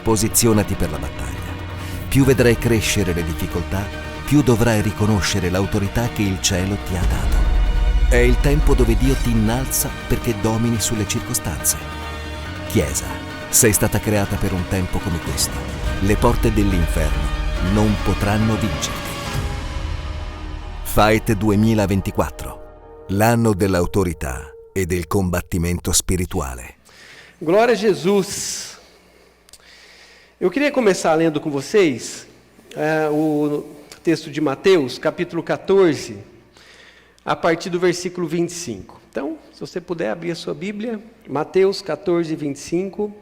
Posizionati per la battaglia. Più vedrai crescere le difficoltà, più dovrai riconoscere l'autorità che il cielo ti ha dato. È il tempo dove Dio ti innalza perché domini sulle circostanze. Chiesa, sei stata creata per un tempo come questo. Le porte dell'inferno non potranno vincerti. Fight 2024, l'anno dell'autorità e del combattimento spirituale. Glória a Jesus. Eu queria começar lendo com vocês o texto de Mateus, capítulo 14, a partir do versículo 25. Então, se você puder abrir a sua Bíblia, Mateus 14, 25.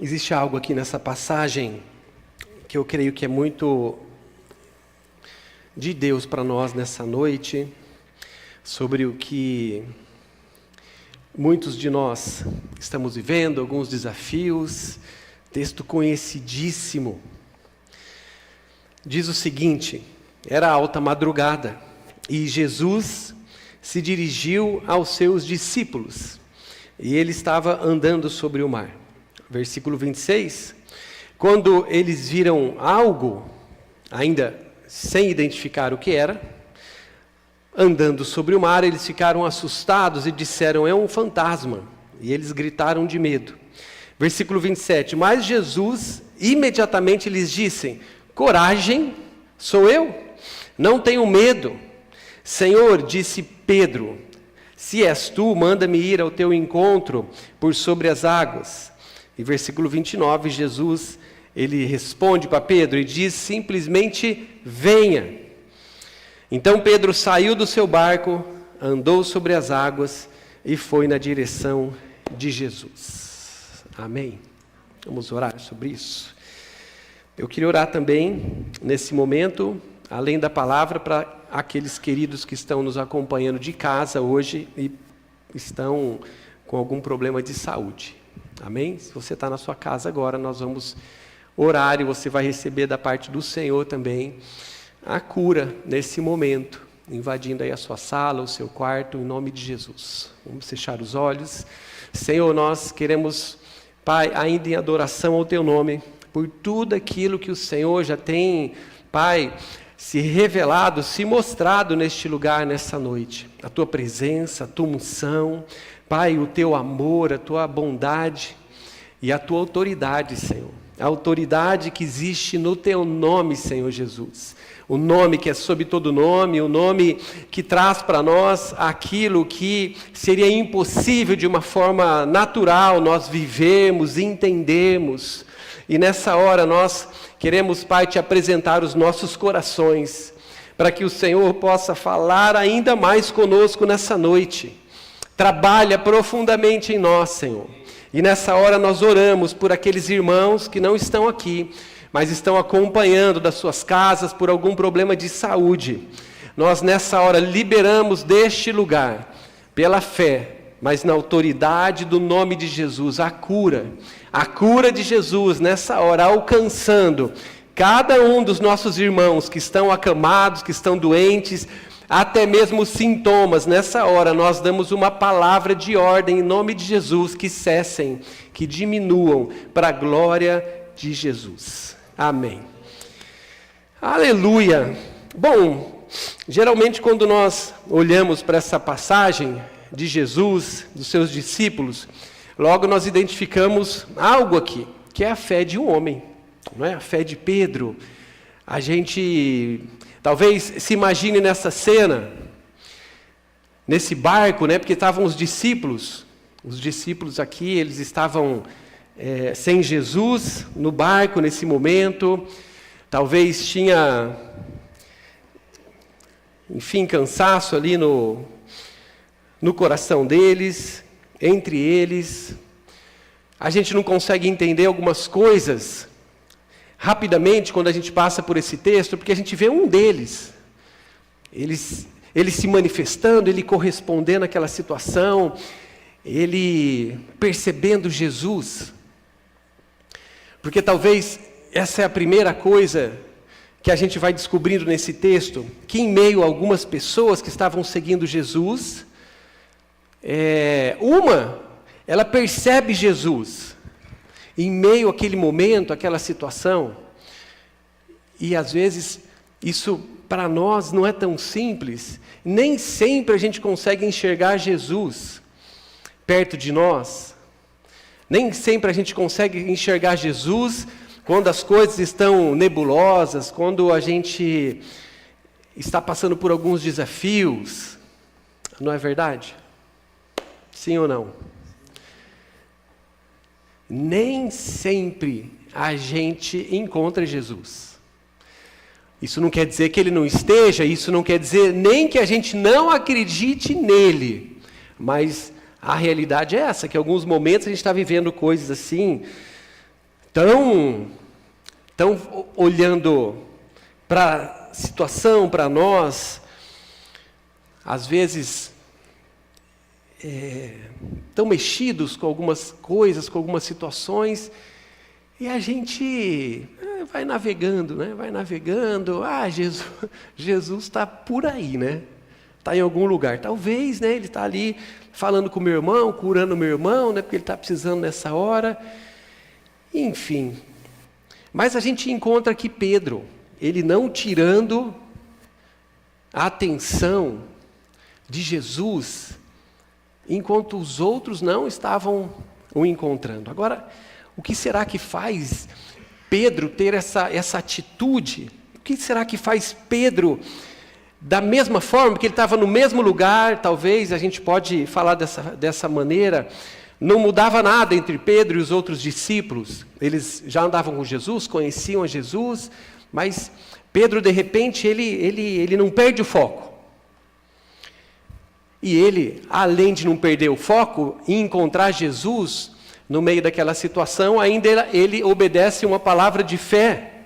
Existe algo aqui nessa passagem que eu creio que é muito de Deus para nós nessa noite, sobre o que muitos de nós estamos vivendo, alguns desafios. Texto conhecidíssimo. Diz o seguinte: era alta madrugada e Jesus se dirigiu aos seus discípulos e ele estava andando sobre o mar. Versículo 26, quando eles viram algo, ainda sem identificar o que era, andando sobre o mar, eles ficaram assustados e disseram: é um fantasma. E eles gritaram de medo. Versículo 27, mas Jesus imediatamente lhes disse: coragem, sou eu, não tenham medo. Senhor, disse Pedro, se és tu, manda-me ir ao teu encontro por sobre as águas. E versículo 29, Jesus, ele responde para Pedro e diz simplesmente: venha. Então Pedro saiu do seu barco, andou sobre as águas e foi na direção de Jesus. Amém? Vamos orar sobre isso. Eu queria orar também, nesse momento, além da palavra, para aqueles queridos que estão nos acompanhando de casa hoje e estão com algum problema de saúde. Amém? Se você está na sua casa agora, nós vamos orar e você vai receber da parte do Senhor também a cura nesse momento, invadindo aí a sua sala, o seu quarto, em nome de Jesus. Vamos fechar os olhos. Senhor, nós queremos, Pai, ainda em adoração ao Teu nome, por tudo aquilo que o Senhor já tem, Pai, se revelado, se mostrado neste lugar, nessa noite. A Tua presença, a Tua unção, Pai, o Teu amor, a Tua bondade e a Tua autoridade, Senhor. A autoridade que existe no Teu nome, Senhor Jesus. O nome que é sobre todo nome, o nome que traz para nós aquilo que seria impossível de uma forma natural nós vivemos, entendemos. E nessa hora nós queremos, Pai, Te apresentar os nossos corações, para que o Senhor possa falar ainda mais conosco nessa noite. Trabalha profundamente em nós, Senhor. E nessa hora nós oramos por aqueles irmãos que não estão aqui, mas estão acompanhando das suas casas por algum problema de saúde. Nós nessa hora liberamos deste lugar, pela fé, mas na autoridade do nome de Jesus, a cura de Jesus nessa hora, alcançando cada um dos nossos irmãos que estão acamados, que estão doentes, até mesmo sintomas. Nessa hora nós damos uma palavra de ordem em nome de Jesus, que cessem, que diminuam para a glória de Jesus. Amém. Aleluia. Bom, geralmente quando nós olhamos para essa passagem de Jesus, dos seus discípulos, logo nós identificamos algo aqui, que é a fé de um homem, não é? A fé de Pedro. A gente talvez se imagine nessa cena, nesse barco, né? Porque estavam os discípulos aqui, eles estavam sem Jesus no barco nesse momento. Talvez tinha, enfim, cansaço ali no coração deles, entre eles. A gente não consegue entender algumas coisas rapidamente quando a gente passa por esse texto, porque a gente vê um deles, ele se manifestando, ele correspondendo àquela situação, ele percebendo Jesus. Porque talvez essa é a primeira coisa que a gente vai descobrindo nesse texto, que em meio a algumas pessoas que estavam seguindo Jesus, ela percebe Jesus em meio àquele momento, àquela situação, e às vezes isso para nós não é tão simples, nem sempre a gente consegue enxergar Jesus perto de nós, nem sempre a gente consegue enxergar Jesus quando as coisas estão nebulosas, quando a gente está passando por alguns desafios, não é verdade? Sim ou não? Nem sempre a gente encontra Jesus. Isso não quer dizer que ele não esteja, isso não quer dizer nem que a gente não acredite nele, mas a realidade é essa, que em alguns momentos a gente está vivendo coisas assim, tão olhando para a situação, para nós, às vezes tão mexidos com algumas coisas, com algumas situações, e a gente vai navegando, né? Vai navegando, Jesus está por aí, né? Está em algum lugar. Talvez, né, ele está ali falando com o meu irmão, curando o meu irmão, né, porque ele está precisando nessa hora. Enfim. Mas a gente encontra aqui Pedro, ele não tirando a atenção de Jesus, enquanto os outros não estavam o encontrando. Agora, o que será que faz Pedro ter essa atitude? O que será que faz Pedro, da mesma forma, porque ele estava no mesmo lugar, talvez a gente pode falar dessa maneira, não mudava nada entre Pedro e os outros discípulos, eles já andavam com Jesus, conheciam a Jesus, mas Pedro, de repente, ele não perde o foco. E ele, além de não perder o foco e encontrar Jesus no meio daquela situação, ainda ele obedece uma palavra de fé.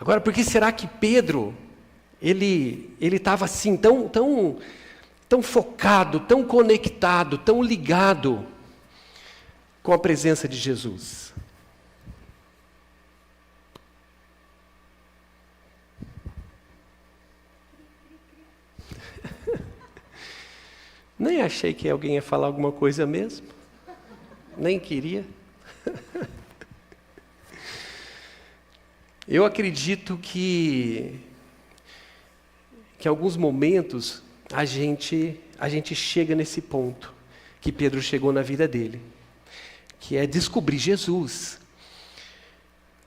Agora, por que será que Pedro, ele estava assim, tão focado, tão conectado, tão ligado com a presença de Jesus? Nem achei que alguém ia falar alguma coisa mesmo. Nem queria. Eu acredito que em alguns momentos a gente chega nesse ponto que Pedro chegou na vida dele, que é descobrir Jesus.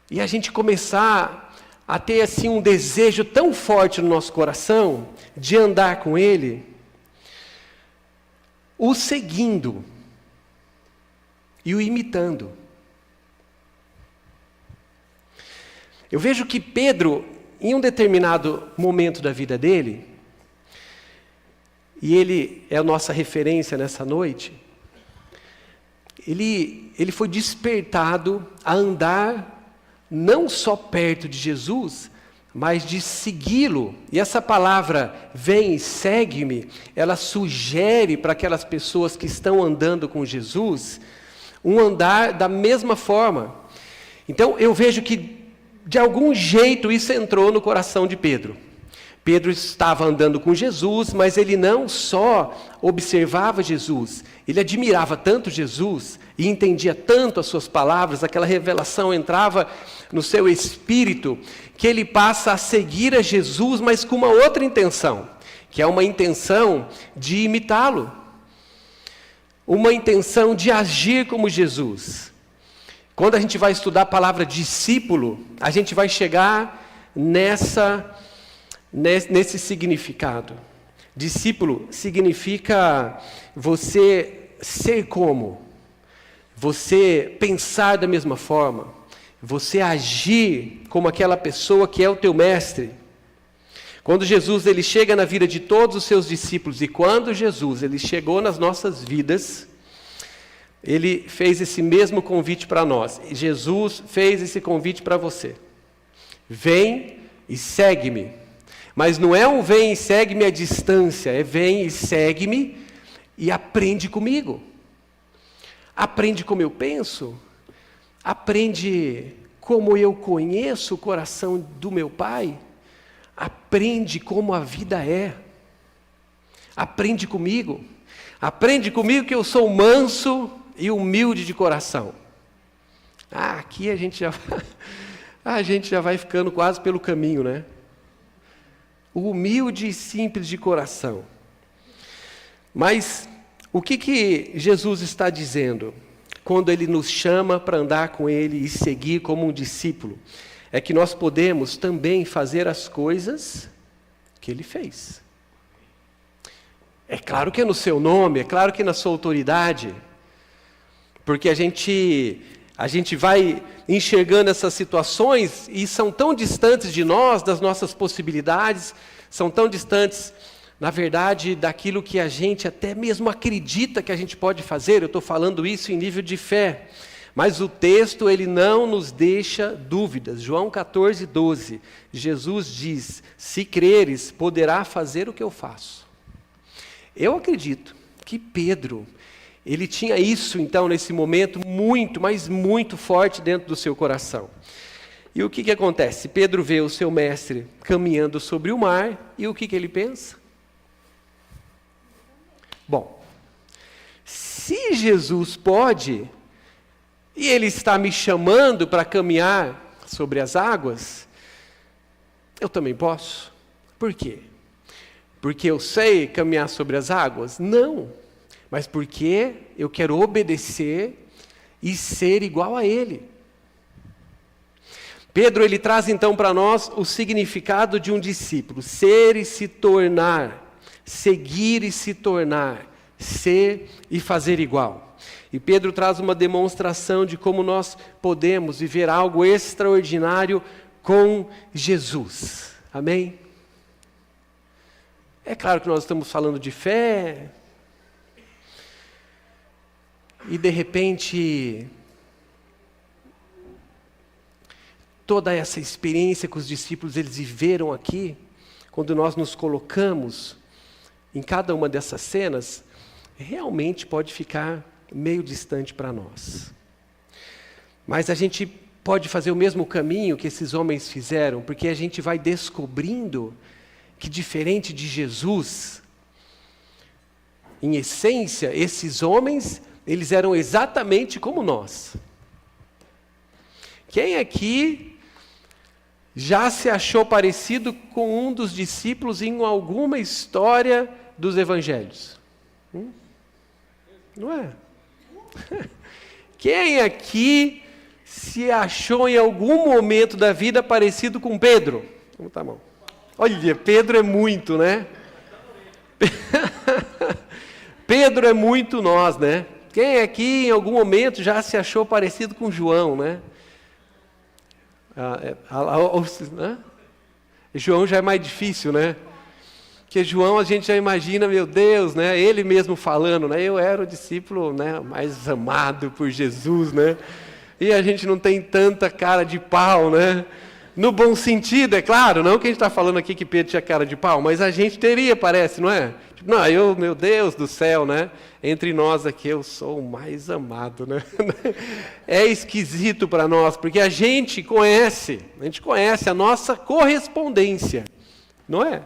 E a gente começar a ter assim um desejo tão forte no nosso coração de andar com ele, o seguindo e o imitando. Eu vejo que Pedro, em um determinado momento da vida dele, e ele é a nossa referência nessa noite, ele foi despertado a andar não só perto de Jesus, mas de segui-lo. E essa palavra, vem e segue-me, ela sugere para aquelas pessoas que estão andando com Jesus, um andar da mesma forma. Então eu vejo que de algum jeito isso entrou no coração de Pedro. Pedro estava andando com Jesus, mas ele não só observava Jesus, ele admirava tanto Jesus e entendia tanto as suas palavras, aquela revelação entrava no seu espírito, que ele passa a seguir a Jesus, mas com uma outra intenção, que é uma intenção de imitá-lo, uma intenção de agir como Jesus. Quando a gente vai estudar a palavra discípulo, a gente vai chegar nesse significado. Discípulo significa você ser como, você pensar da mesma forma, você agir como aquela pessoa que é o teu mestre. Quando Jesus ele chega na vida de todos os seus discípulos, e quando Jesus ele chegou nas nossas vidas, ele fez esse mesmo convite para nós. Jesus fez esse convite para você. Vem e segue-me. Mas não é um vem e segue-me à distância, é vem e segue-me e aprende comigo. Aprende como eu penso, aprende como eu conheço o coração do meu Pai, aprende como a vida é. Aprende comigo que eu sou manso e humilde de coração. Aqui a gente já vai ficando quase pelo caminho, né? O humilde e simples de coração. Mas o que Jesus está dizendo quando Ele nos chama para andar com Ele e seguir como um discípulo? É que nós podemos também fazer as coisas que Ele fez. É claro que é no seu nome, é claro que é na sua autoridade, porque a gente vai enxergando essas situações e são tão distantes de nós, das nossas possibilidades, são tão distantes, na verdade, daquilo que a gente até mesmo acredita que a gente pode fazer. Eu estou falando isso em nível de fé, mas o texto ele não nos deixa dúvidas. João 14:12, Jesus diz: se creres, poderá fazer o que eu faço. Eu acredito que Pedro, ele tinha isso, então, nesse momento, muito, mas muito forte dentro do seu coração. E o que acontece? Pedro vê o seu mestre caminhando sobre o mar, e o que ele pensa? Bom, se Jesus pode, e Ele está me chamando para caminhar sobre as águas, eu também posso. Por quê? Porque eu sei caminhar sobre as águas? Não. Mas porque eu quero obedecer e ser igual a Ele. Pedro, ele traz então para nós o significado de um discípulo: ser e se tornar, seguir e se tornar, ser e fazer igual. E Pedro traz uma demonstração de como nós podemos viver algo extraordinário com Jesus. Amém? É claro que nós estamos falando de fé, e de repente, toda essa experiência que os discípulos eles viveram aqui, quando nós nos colocamos em cada uma dessas cenas, realmente pode ficar meio distante para nós. Mas a gente pode fazer o mesmo caminho que esses homens fizeram, porque a gente vai descobrindo que, diferente de Jesus, em essência, esses homens, eles eram exatamente como nós. Quem aqui já se achou parecido com um dos discípulos em alguma história dos evangelhos? Não é? Quem aqui se achou em algum momento da vida parecido com Pedro? Vamos botar a mão. Olha, Pedro é muito, né? Pedro é muito nós, né? Quem aqui em algum momento já se achou parecido com João, né? João já é mais difícil, né? Porque João a gente já imagina, meu Deus, né? Ele mesmo falando, né? Eu era o discípulo, né, mais amado por Jesus, né? E a gente não tem tanta cara de pau, né? No bom sentido, é claro, não que a gente está falando aqui que Pedro tinha cara de pau, mas a gente teria, parece, não é? Tipo, não, eu, meu Deus do céu, né? Entre nós aqui, eu sou o mais amado, né? É esquisito para nós, porque a gente conhece a nossa correspondência, não é?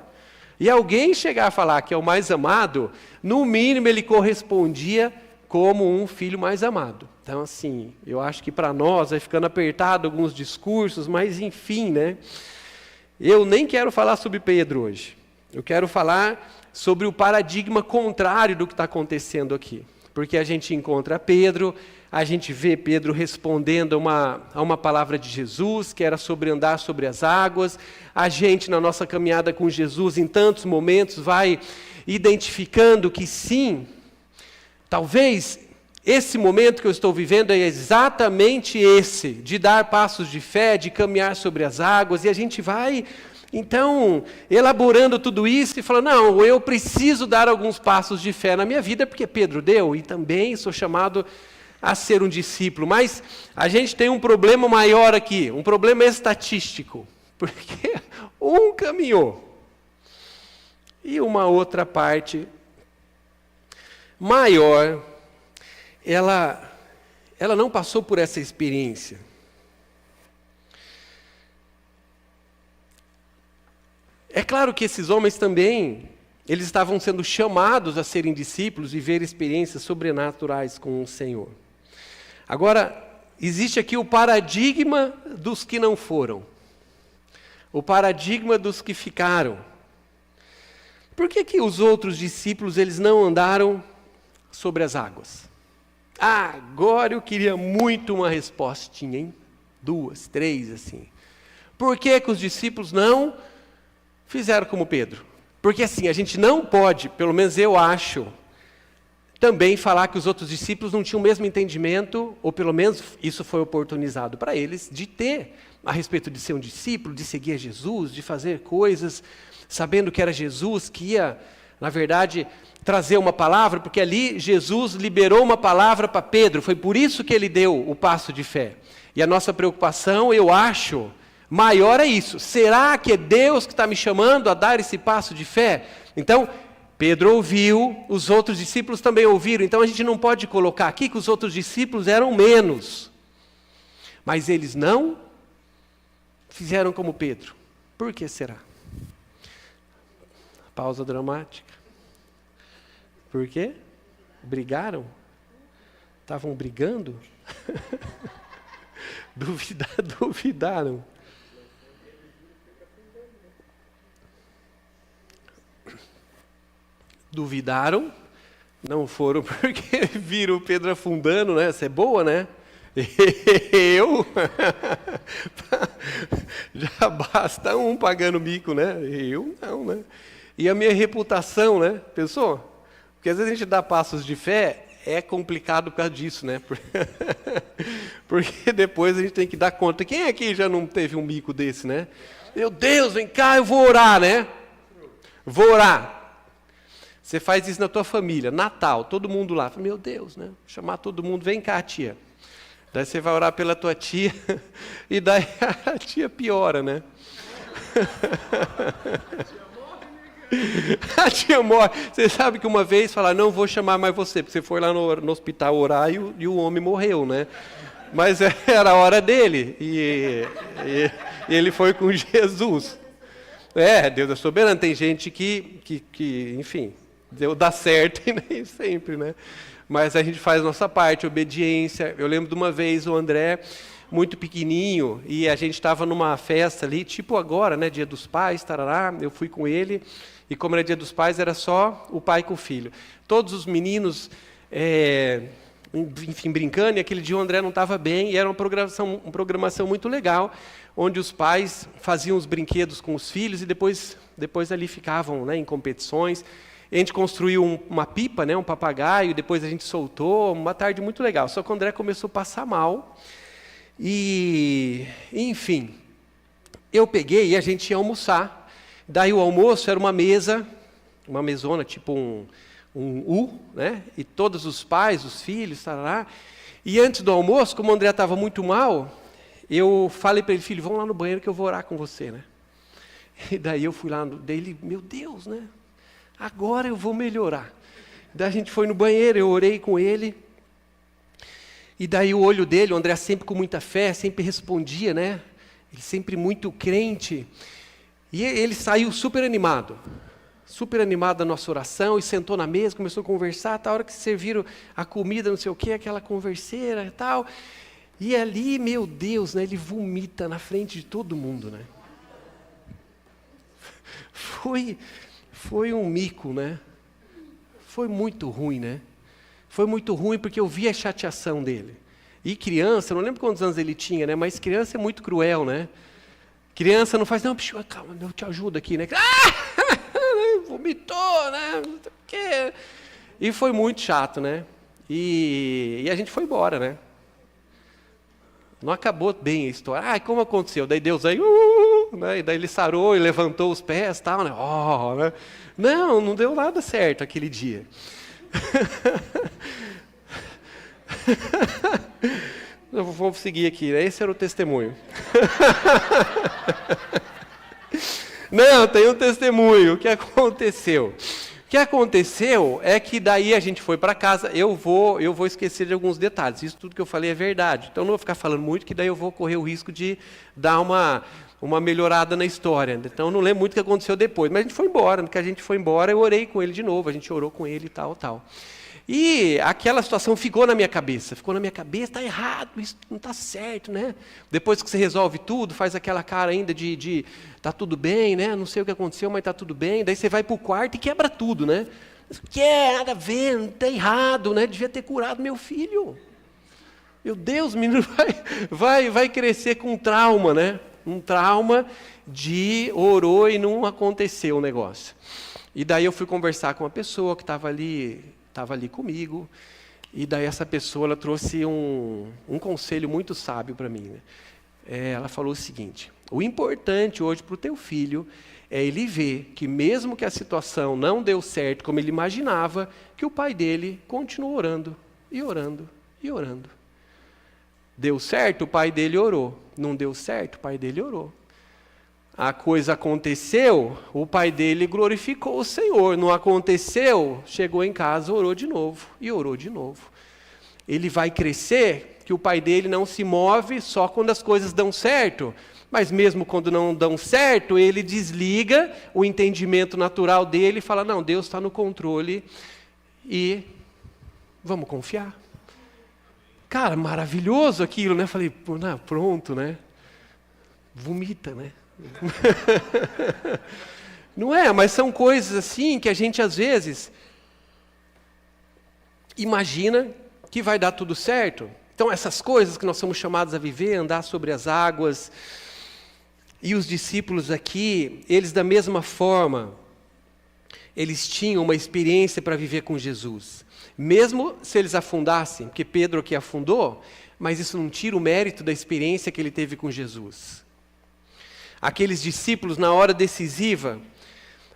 E alguém chegar a falar que é o mais amado, no mínimo ele correspondia como um filho mais amado. Então, assim, eu acho que para nós vai ficando apertado alguns discursos, mas enfim, né? Eu nem quero falar sobre Pedro hoje. Eu quero falar sobre o paradigma contrário do que está acontecendo aqui. Porque a gente encontra Pedro, a gente vê Pedro respondendo a uma palavra de Jesus, que era sobre andar sobre as águas. A gente, na nossa caminhada com Jesus, em tantos momentos, vai identificando que sim, talvez esse momento que eu estou vivendo é exatamente esse, de dar passos de fé, de caminhar sobre as águas, e a gente vai, então, elaborando tudo isso e falando, não, eu preciso dar alguns passos de fé na minha vida, porque Pedro deu, e também sou chamado a ser um discípulo. Mas a gente tem um problema maior aqui, um problema estatístico, porque um caminhou, e uma outra parte maior, ela não passou por essa experiência. É claro que esses homens também, eles estavam sendo chamados a serem discípulos e ver experiências sobrenaturais com o Senhor. Agora, existe aqui o paradigma dos que não foram. O paradigma dos que ficaram. Por que os outros discípulos, eles não andaram sobre as águas? Agora eu queria muito uma respostinha, hein? 2, 3, assim. Por que os discípulos não fizeram como Pedro? Porque assim, a gente não pode, pelo menos eu acho, também falar que os outros discípulos não tinham o mesmo entendimento, ou pelo menos isso foi oportunizado para eles, de ter a respeito de ser um discípulo, de seguir a Jesus, de fazer coisas, sabendo que era Jesus que ia, na verdade, trazer uma palavra, porque ali Jesus liberou uma palavra para Pedro, foi por isso que ele deu o passo de fé. E a nossa preocupação, eu acho, maior é isso. Será que é Deus que está me chamando a dar esse passo de fé? Então, Pedro ouviu, os outros discípulos também ouviram. Então, a gente não pode colocar aqui que os outros discípulos eram menos. Mas eles não fizeram como Pedro. Por que será? Pausa dramática. Por quê? Brigaram? Estavam brigando? Duvidaram. Duvidaram, não foram porque viram o Pedro afundando, né? Essa é boa, né? Eu? Já basta um pagando mico, né? Eu não, né? E a minha reputação, né? Pensou? Porque às vezes a gente dá passos de fé, é complicado por causa disso, né? Porque depois a gente tem que dar conta. Quem aqui já não teve um mico desse, né? Meu Deus, vem cá, eu vou orar, né? Vou orar. Você faz isso na tua família, Natal, todo mundo lá. Meu Deus, né? Chamar todo mundo, vem cá, tia. Daí você vai orar pela tua tia, e daí a tia piora, né? A tia morre. Você sabe que uma vez falaram, não vou chamar mais você, porque você foi lá no hospital orar e o homem morreu, né? Mas era a hora dele, e ele foi com Jesus. Deus é soberano. Tem gente que enfim, dá certo e nem sempre, né? Mas a gente faz a nossa parte, obediência. Eu lembro de uma vez o André, muito pequenininho, e a gente estava numa festa ali, tipo agora, né, Dia dos Pais, tarará, eu fui com ele, e como era Dia dos Pais, era só o pai com o filho. Todos os meninos, enfim, brincando, e aquele dia o André não estava bem, e era uma programação muito legal, onde os pais faziam os brinquedos com os filhos, e depois ali ficavam, né, em competições. A gente construiu uma pipa, né, um papagaio, depois a gente soltou, uma tarde muito legal. Só que o André começou a passar mal, e enfim, eu peguei e a gente ia almoçar. Daí o almoço era uma mesa, uma mesona, tipo um U, né? E todos os pais, os filhos, tarará. E antes do almoço, como o André estava muito mal, eu falei para ele, filho, vamos lá no banheiro que eu vou orar com você, né? E daí eu fui lá, daí ele, meu Deus, né? Agora eu vou melhorar. Daí a gente foi no banheiro, eu orei com ele. E daí o olho dele, o André sempre com muita fé, sempre respondia, né? Ele sempre muito crente. E ele saiu super animado da nossa oração, e sentou na mesa, começou a conversar, até a hora que serviram a comida, não sei o quê, aquela converseira e tal. E ali, meu Deus, né, ele vomita na frente de todo mundo, né? Foi um mico, né? Foi muito ruim, né? Foi muito ruim porque eu vi a chateação dele. E criança, não lembro quantos anos ele tinha, né? Mas criança é muito cruel, né? Criança não faz, não, bicho, calma, eu te ajudo aqui, né? Vomitou, né? Não sei o quê. E foi muito chato, né? E a gente foi embora, né? Não acabou bem a história. Como aconteceu? Daí Deus aí, né? E daí ele sarou e levantou os pés e tal, né? Né? Não deu nada certo aquele dia. Vamos seguir aqui, né? Esse era o testemunho. Não, tem um testemunho. O que aconteceu? O que aconteceu é que daí a gente foi para casa. Eu vou esquecer de alguns detalhes. Isso tudo que eu falei é verdade. Então não vou ficar falando muito, que daí eu vou correr o risco de dar uma uma melhorada na história. Então eu não lembro muito o que aconteceu depois, mas a gente foi embora. No que a gente foi embora, eu orei com ele de novo, a gente orou com ele e tal. E aquela situação ficou na minha cabeça, está errado, isso não está certo, né? Depois que você resolve tudo, faz aquela cara ainda de tá tudo bem, né? Não sei o que aconteceu, mas está tudo bem. Daí você vai para o quarto e quebra tudo, né? Nada a ver, não está errado, né? Devia ter curado meu filho. Meu Deus, o menino vai crescer com trauma, né? Um trauma de orou e não aconteceu o negócio. E daí eu fui conversar com uma pessoa que estava ali comigo, e daí essa pessoa ela trouxe um conselho muito sábio para mim. Né? Ela falou o seguinte: o importante hoje para o teu filho é ele ver que mesmo que a situação não deu certo como ele imaginava, que o pai dele continuou orando, e orando, e orando. Deu certo, o pai dele orou. Não deu certo, o pai dele orou. A coisa aconteceu, o pai dele glorificou o Senhor. Não aconteceu, chegou em casa, orou de novo e orou de novo. Ele vai crescer, que o pai dele não se move só quando as coisas dão certo, mas mesmo quando não dão certo, ele desliga o entendimento natural dele e fala: não, Deus está no controle e vamos confiar. Cara, maravilhoso aquilo, né? Falei, pronto, né? Vomita, né? Não é, mas são coisas assim que a gente às vezes imagina que vai dar tudo certo. Então essas coisas que nós somos chamados a viver, andar sobre as águas, e os discípulos aqui, eles da mesma forma, eles tinham uma experiência para viver com Jesus. Mesmo se eles afundassem, porque Pedro aqui afundou, mas isso não tira o mérito da experiência que ele teve com Jesus. Aqueles discípulos, na hora decisiva,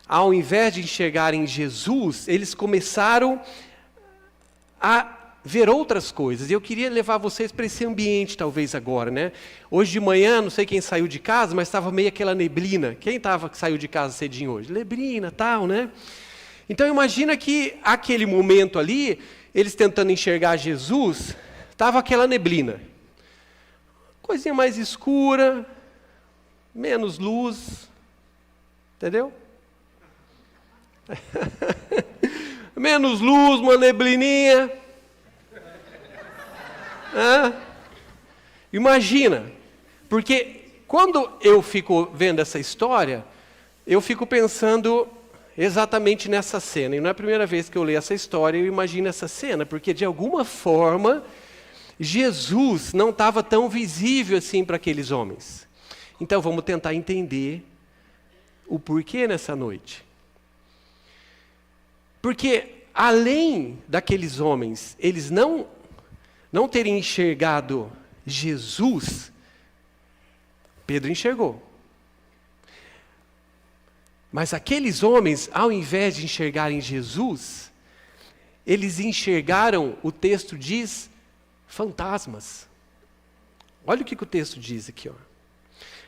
ao invés de enxergarem Jesus, eles começaram a ver outras coisas. E eu queria levar vocês para esse ambiente, talvez agora, né? Hoje de manhã, não sei quem saiu de casa, mas estava meio aquela neblina. Quem que saiu de casa cedinho hoje? Neblina, tal, né? Então imagina que aquele momento ali, eles tentando enxergar Jesus, estava aquela neblina. Coisinha mais escura, menos luz, entendeu? Menos luz, uma neblininha. Imagina, porque quando eu fico vendo essa história, eu fico pensando exatamente nessa cena. E não é a primeira vez que eu leio essa história, eu imagino essa cena, porque de alguma forma, Jesus não estava tão visível assim para aqueles homens. Então vamos tentar entender o porquê nessa noite. Porque além daqueles homens, eles não terem enxergado Jesus, Pedro enxergou. Mas aqueles homens, ao invés de enxergarem Jesus, eles enxergaram, o texto diz, fantasmas. Olha o que o texto diz aqui, ó.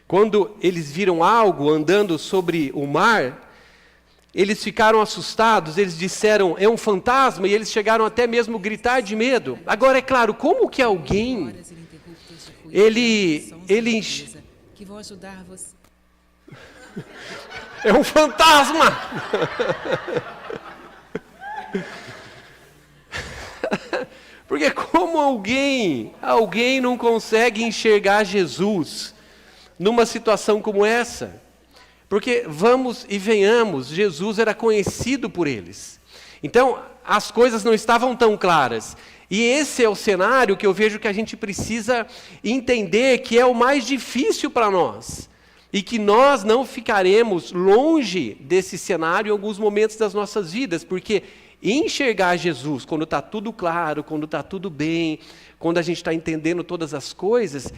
Quando eles viram algo andando sobre o mar, eles ficaram assustados, eles disseram, é um fantasma, e eles chegaram até mesmo a gritar de medo. Agora, é claro, como que alguém, que vou ajudar você. É um fantasma! Porque como alguém não consegue enxergar Jesus numa situação como essa? Porque vamos e venhamos, Jesus era conhecido por eles. Então, as coisas não estavam tão claras. E esse é o cenário que eu vejo que a gente precisa entender que é o mais difícil para nós. E que nós não ficaremos longe desse cenário em alguns momentos das nossas vidas. Porque enxergar Jesus, quando está tudo claro, quando está tudo bem, quando a gente está entendendo todas as coisas,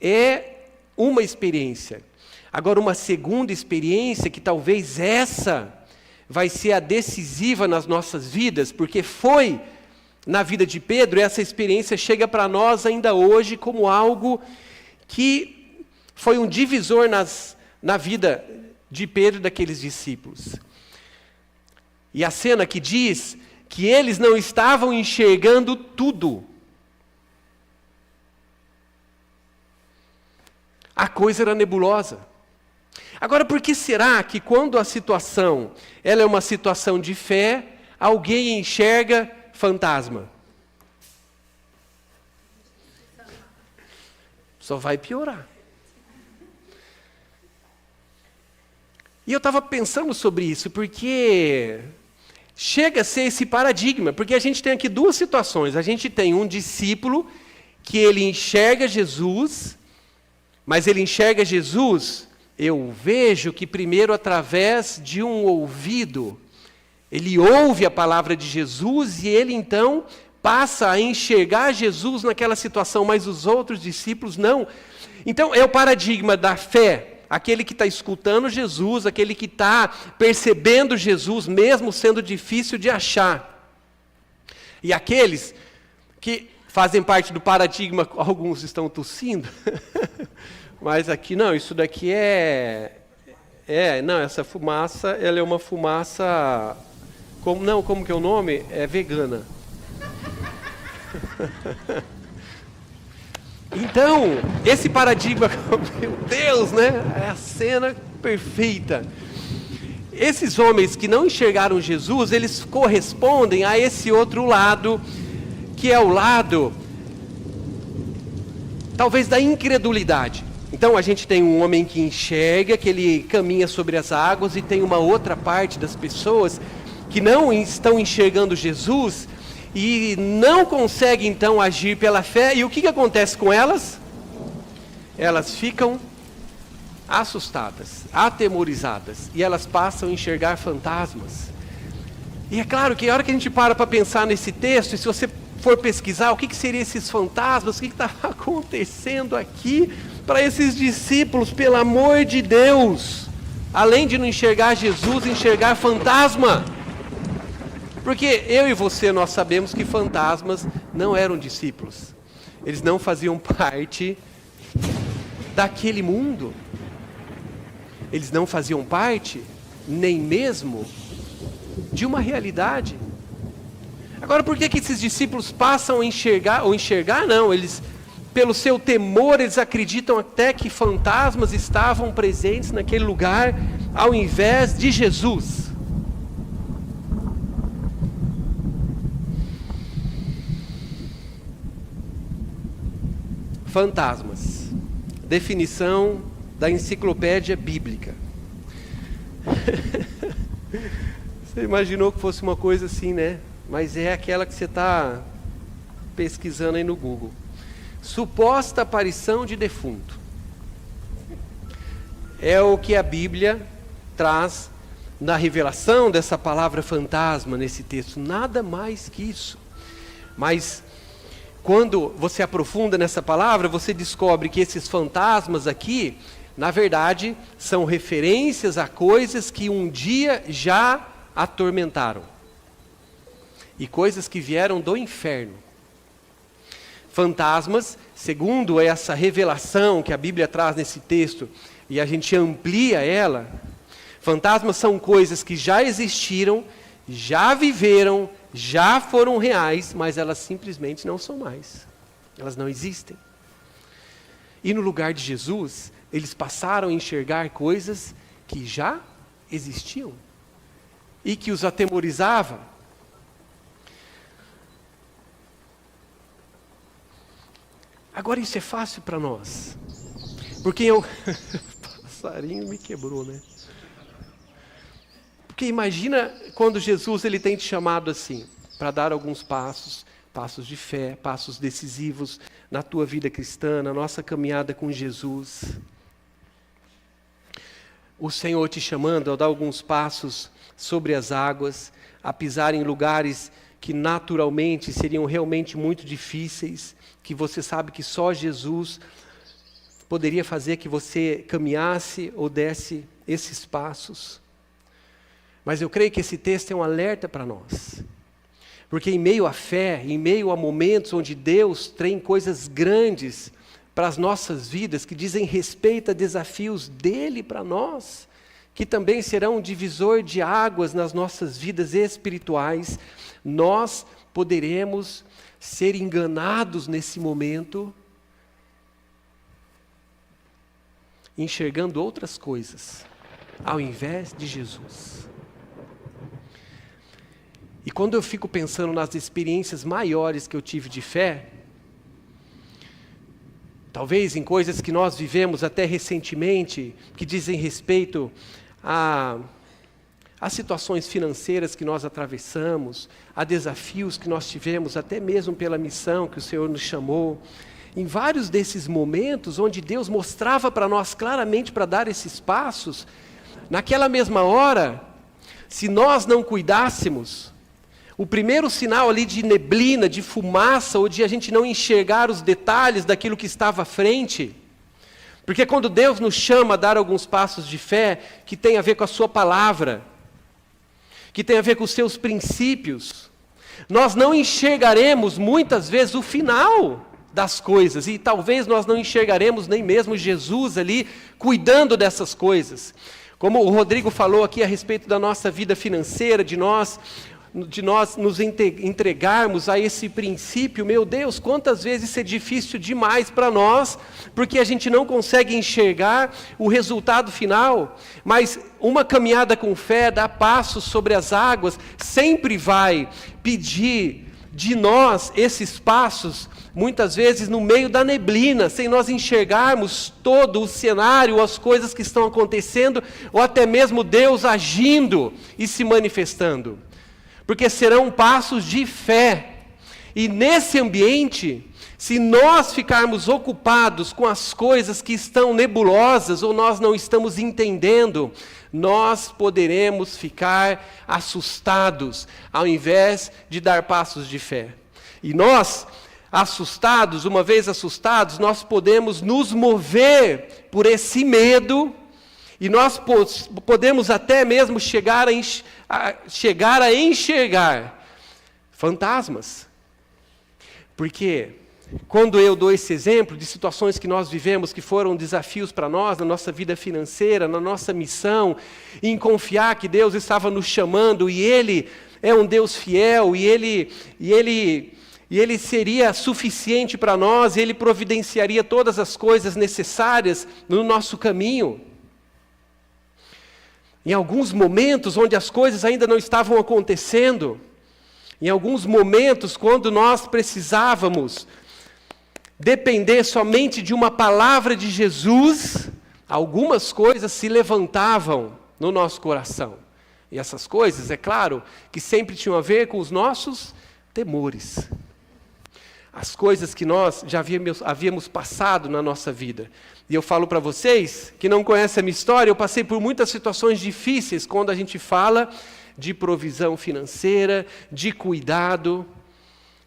é uma experiência. Agora, uma segunda experiência, que talvez essa vai ser a decisiva nas nossas vidas, porque foi na vida de Pedro, essa experiência chega para nós ainda hoje como algo que foi um divisor na vida de Pedro e daqueles discípulos. E a cena que diz que eles não estavam enxergando tudo. A coisa era nebulosa. Agora, por que será que quando a situação ela é uma situação de fé, alguém enxerga fantasma? Só vai piorar. E eu estava pensando sobre isso, porque chega a ser esse paradigma, porque a gente tem aqui duas situações. A gente tem um discípulo que ele enxerga Jesus, mas ele enxerga Jesus, eu vejo que primeiro através de um ouvido. Ele ouve a palavra de Jesus e ele então passa a enxergar Jesus naquela situação, mas os outros discípulos não. Então é o paradigma da fé, aquele que está escutando Jesus, aquele que está percebendo Jesus, mesmo sendo difícil de achar. E aqueles que fazem parte do paradigma, alguns estão tossindo, mas aqui não, isso daqui não, essa fumaça, ela é uma fumaça, como que é o nome? É vegana. Então, esse paradigma, meu Deus, né? É a cena perfeita. Esses homens que não enxergaram Jesus, eles correspondem a esse outro lado, que é o lado, talvez, da incredulidade. Então, a gente tem um homem que enxerga, que ele caminha sobre as águas, e tem uma outra parte das pessoas que não estão enxergando Jesus, e não consegue então agir pela fé, e o que acontece com elas? Elas ficam assustadas, atemorizadas, e elas passam a enxergar fantasmas. E é claro que a hora que a gente para pensar nesse texto, e se você for pesquisar o que seriam esses fantasmas, o que estava acontecendo aqui para esses discípulos, pelo amor de Deus, além de não enxergar Jesus, enxergar fantasma. Porque eu e você, nós sabemos que fantasmas não eram discípulos. Eles não faziam parte daquele mundo. Eles não faziam parte, nem mesmo, de uma realidade. Agora, por que esses discípulos passam a enxergar, ou enxergar não, eles, pelo seu temor, eles acreditam até que fantasmas estavam presentes naquele lugar, ao invés de Jesus? Fantasmas. Definição da enciclopédia bíblica. Você imaginou que fosse uma coisa assim, né? Mas é aquela que você está pesquisando aí no Google. Suposta aparição de defunto. É o que a Bíblia traz na revelação dessa palavra fantasma nesse texto. Nada mais que isso. Mas quando você aprofunda nessa palavra, você descobre que esses fantasmas aqui, na verdade, são referências a coisas que um dia já atormentaram. E coisas que vieram do inferno. Fantasmas, segundo essa revelação que a Bíblia traz nesse texto, e a gente amplia ela, fantasmas são coisas que já existiram, já viveram, já foram reais, mas elas simplesmente não são mais. Elas não existem. E no lugar de Jesus, eles passaram a enxergar coisas que já existiam e que os atemorizavam. Agora isso é fácil para nós, porque passarinho me quebrou, né? Porque imagina quando Jesus ele tem te chamado assim, para dar alguns passos de fé, passos decisivos na tua vida cristã, na nossa caminhada com Jesus. O Senhor te chamando a dar alguns passos sobre as águas, a pisar em lugares que naturalmente seriam realmente muito difíceis, que você sabe que só Jesus poderia fazer que você caminhasse ou desse esses passos. Mas eu creio que esse texto é um alerta para nós. Porque em meio à fé, em meio a momentos onde Deus tem coisas grandes para as nossas vidas, que dizem respeito a desafios dEle para nós, que também serão um divisor de águas nas nossas vidas espirituais, nós poderemos ser enganados nesse momento, enxergando outras coisas. ao invés de Jesus. E quando eu fico pensando nas experiências maiores que eu tive de fé, talvez em coisas que nós vivemos até recentemente, que dizem respeito a situações financeiras que nós atravessamos, a desafios que nós tivemos, até mesmo pela missão que o Senhor nos chamou. Em vários desses momentos onde Deus mostrava para nós claramente para dar esses passos, naquela mesma hora, se nós não cuidássemos, o primeiro sinal ali de neblina, de fumaça, ou de a gente não enxergar os detalhes daquilo que estava à frente, porque quando Deus nos chama a dar alguns passos de fé, que tem a ver com a sua palavra, que tem a ver com os seus princípios, nós não enxergaremos muitas vezes o final das coisas, e talvez nós não enxergaremos nem mesmo Jesus ali cuidando dessas coisas. Como o Rodrigo falou aqui a respeito da nossa vida financeira, de nós nos entregarmos a esse princípio, meu Deus, quantas vezes isso é difícil demais para nós, porque a gente não consegue enxergar o resultado final, mas uma caminhada com fé, dar passos sobre as águas, sempre vai pedir de nós esses passos, muitas vezes no meio da neblina, sem nós enxergarmos todo o cenário, as coisas que estão acontecendo, ou até mesmo Deus agindo e se manifestando. Porque serão passos de fé. E nesse ambiente, se nós ficarmos ocupados com as coisas que estão nebulosas, ou nós não estamos entendendo, nós poderemos ficar assustados, ao invés de dar passos de fé. E nós, assustados, uma vez assustados, nós podemos nos mover por esse medo, e nós podemos até mesmo chegar a enxergar fantasmas. Porque quando eu dou esse exemplo de situações que nós vivemos, que foram desafios para nós, na nossa vida financeira, na nossa missão, em confiar que Deus estava nos chamando, e Ele é um Deus fiel, e Ele seria suficiente para nós, e Ele providenciaria todas as coisas necessárias no nosso caminho. Em alguns momentos onde as coisas ainda não estavam acontecendo, em alguns momentos quando nós precisávamos depender somente de uma palavra de Jesus, algumas coisas se levantavam no nosso coração. E essas coisas, é claro, que sempre tinham a ver com os nossos temores. As coisas que nós já havíamos passado na nossa vida. E eu falo para vocês, que não conhecem a minha história, eu passei por muitas situações difíceis quando a gente fala de provisão financeira, de cuidado,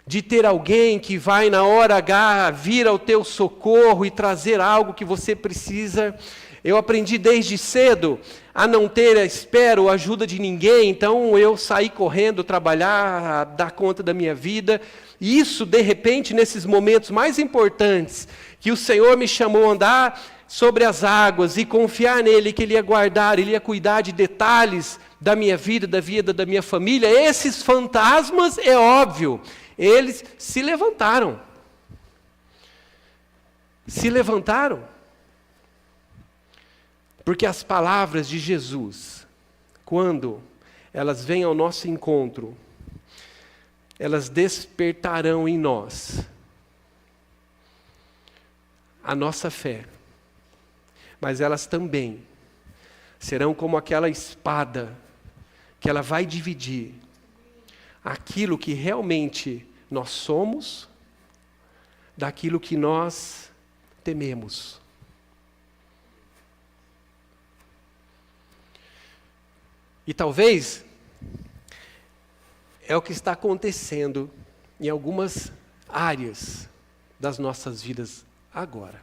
de ter alguém que vai na hora H vir ao teu socorro e trazer algo que você precisa. Eu aprendi desde cedo a não ter, espero, ajuda de ninguém, então eu saí correndo, trabalhar, dar conta da minha vida. E isso, de repente, nesses momentos mais importantes, que o Senhor me chamou a andar sobre as águas e confiar nele, que Ele ia guardar, Ele ia cuidar de detalhes da minha vida, da vida da minha família, esses fantasmas, é óbvio, eles se levantaram. Se levantaram. Porque as palavras de Jesus, quando elas vêm ao nosso encontro, elas despertarão em nós a nossa fé. Mas elas também serão como aquela espada que ela vai dividir aquilo que realmente nós somos daquilo que nós tememos. E talvez é o que está acontecendo em algumas áreas das nossas vidas agora.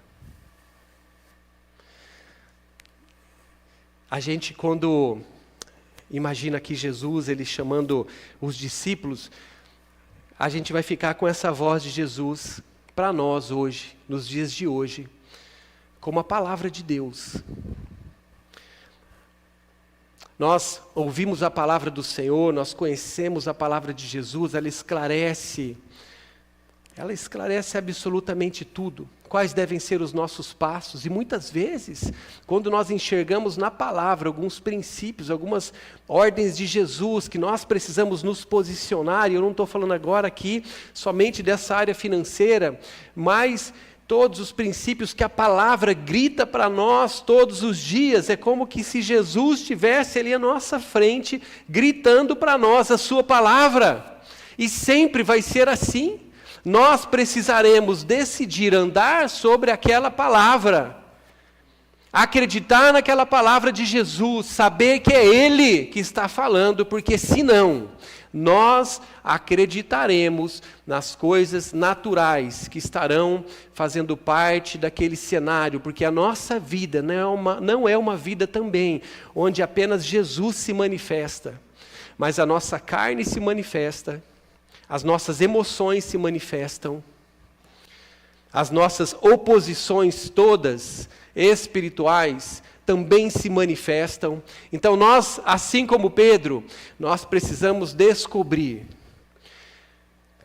A gente, quando imagina aqui Jesus, Ele chamando os discípulos, a gente vai ficar com essa voz de Jesus para nós hoje, nos dias de hoje, como a palavra de Deus. Nós ouvimos a palavra do Senhor, nós conhecemos a palavra de Jesus, ela esclarece absolutamente tudo. quais devem ser os nossos passos. E muitas vezes, quando nós enxergamos na palavra alguns princípios, algumas ordens de Jesus que nós precisamos nos posicionar, e eu não estou falando agora aqui somente dessa área financeira, mas todos os princípios que a palavra grita para nós todos os dias, é como que se Jesus estivesse ali à nossa frente, gritando para nós a sua palavra. E sempre vai ser assim. Nós precisaremos decidir andar sobre aquela palavra, acreditar naquela palavra de Jesus, saber que é Ele que está falando, porque senão nós acreditaremos nas coisas naturais que estarão fazendo parte daquele cenário, porque a nossa vida não é uma vida também onde apenas Jesus se manifesta, mas a nossa carne se manifesta, as nossas emoções se manifestam, as nossas oposições todas espirituais também se manifestam. Então nós, assim como Pedro, nós precisamos descobrir